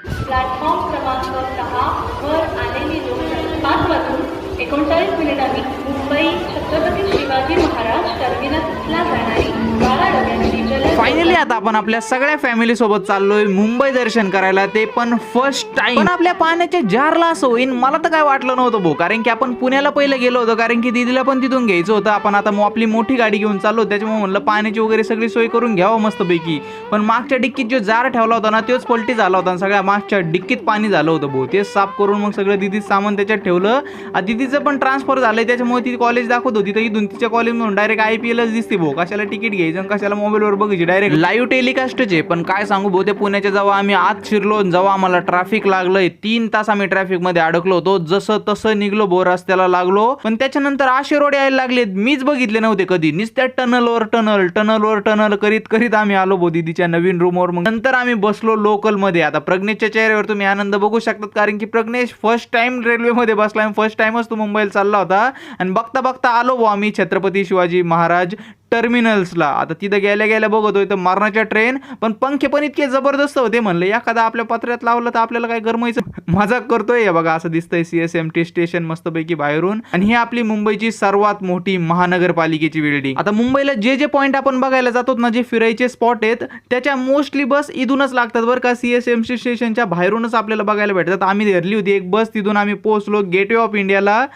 Platform क्रमांक 6 वर आलेली लोकल 5 वाजून 39 मिनिटांनी मुंबई छत्रपती शिवाजी महाराज टर्मिनसला जाणारी 12 डब्यांची जलद. फायनली आता आपण आपल्या सगळ्या फॅमिली सोबत चाललोय मुंबई दर्शन करायला, ते पण फर्स्ट टाइम. पण आपल्या पाण्याच्या जारला असं होईन मला तर काय वाटलं नव्हतं भाऊ, कारण की आपण पुण्याला पहिले गेलो होतो, कारण की दीदीला पण तिथून घ्यायचं होतं. आपण आता आपली मोठी गाडी घेऊन चाललो, त्याच्यामुळे म्हणलं पाण्याची वगैरे सगळी सोय करून घ्यावं मस्तपैकी. पण मागच्या डिक्कीत जो जार ठेवला होता ना तोच पलटी झाला होता, सगळ्या मागच्या डिक्कीत पाणी झालं होतं भाऊ. ते साफ करून मग सगळं दीदीचं सामान त्याच्यात ठेवलं. दीदीचं पण ट्रान्सफर झालंय, त्याच्यामुळे ती कॉलेज दाखवत होती, तर इथून तिच्या कॉलेज म्हणून डायरेक्ट IPLच दिसते भाऊ. कशाला तिकीट घ्यायचं, कशाला मोबाईलवर बघायची, डायरेक्ट लाईव्ह टेलिकास्टच आहे. पण काय सांगू भाऊ, ते पुण्याच्या जेव्हा आम्ही आत शिरलो, जेव्हा आम्हाला ट्रॅफिक लागलंय, 3 तास आम्ही ट्रॅफिक मध्ये अडकलो होतो. जसं तसं निघलो भाऊ, रस्त्याला लागलो. पण त्याच्यानंतर असे रोड यायला लागले मीच बघितले नव्हते कधी. नुसत्या टनलवर टनल करीत करीत आम्ही आलो भाऊ दीदीच्या नवीन रूमवर. मग नंतर आम्ही बसलो लोकल मध्ये. आता प्रज्ञेशच्या चेहऱ्यावर तुम्ही आनंद बघू शकतात, कारण की प्रज्ञेश फर्स्ट टाइम रेल्वेमध्ये बसला, फर्स्ट टाइमच तो मुंबईला चालला होता. आणि बघता बघता आलो भाऊ आम्ही छत्रपती शिवाजी महाराज टर्मिनल्सला. आता तिथं गेल्या गेल्या बघतोय तर मरणाच्या ट्रेन, पण पंखे पण इतके जबरदस्त होते, म्हणलं एखादा आपल्या पत्र्यात लावलं तर आपल्याला काय गरमायचं. मजाक करतोय बघा, असं दिसतंय CSMT स्टेशन मस्तपैकी बाहेरून. आणि ही आपली मुंबईची सर्वात मोठी महानगरपालिकेची बिल्डिंग. आता मुंबईला जे पॉईंट आपण बघायला जातो ना, जे फिरायचे स्पॉट आहेत, त्याच्या मोस्टली बस इथूनच लागतात बरं का. CSMT स्टेशनच्या बाहेरूनच आपल्याला बघायला भेटतात. आम्ही धरली होती एक बस, तिथून आम्ही पोहोचलो गेटवे ऑफ इंडियाला.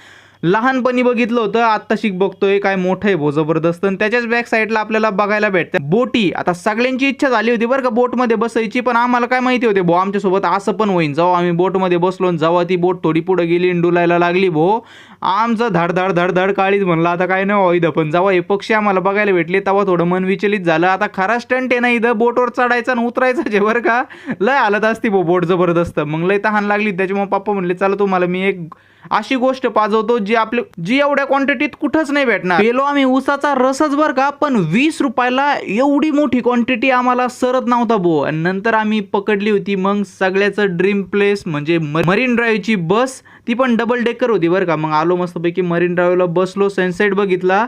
लहानपणी बघितलं होतं, आता शिक बघतोय, काय मोठं आहे भो जबरदस्त. आणि त्याच्याच बॅक साईडला आपल्याला बघायला भेटतं बोटी. आता सगळ्यांची इच्छा झाली होती बरं का बोटमध्ये बसायची, पण आम्हाला काय माहिती होते भो आमच्यासोबत असं पण होईल. जेव्हा आम्ही बोटमध्ये बसलो, जेव्हा ती बोट थोडी पुढे गेली, डुलायला लागली भो, आमचं धड काळीच. म्हणलं आता काय नाही इथं. पण जेव्हा हे पक्षी आम्हाला बघायला भेटले तेव्हा थोडं मन विचलित झालं. आता खरा स्टंट आहे ना इथं, बोटवर चढायचं आणि उतरायचं जे बरं का. लय हालत असती भो बोट जबरदस्त. मग लय तहान लागली, त्याच्यामुळे पप्पा म्हणले चला तुम्हाला मी एक अशी गोष्ट पाजवतो जी एवढ्या क्वांटिटीत कुठंच नाही भेटणार. गेलो आम्ही उसाचा रसच बरं का, पण 20 रुपयाला एवढी मोठी क्वांटिटी आम्हाला सरत नव्हता भो. आणि नंतर आम्ही पकडली होती मग सगळ्याचं ड्रीम प्लेस म्हणजे मरीन ड्राईव्हची बस. ती पण डबल डेकर होती बरं का. मग आलो मस्तपैकी मरीन ड्राईव्हला बसलो, सनसेट बघितला,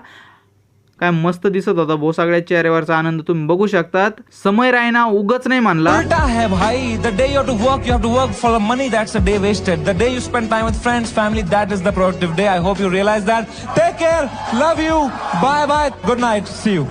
काय मस्त दिसत होता भाऊ. सगळ्या चेहऱ्यावरचा आनंद तुम्ही बघू शकतात. समय रायना उगच नाही मानला. उलटा है भाई, the day you have to work for the money, that's a day wasted. The day you spend time with friends, family, that is the productive day. I hope you realize that. Take care, love you, bye, good night, see you.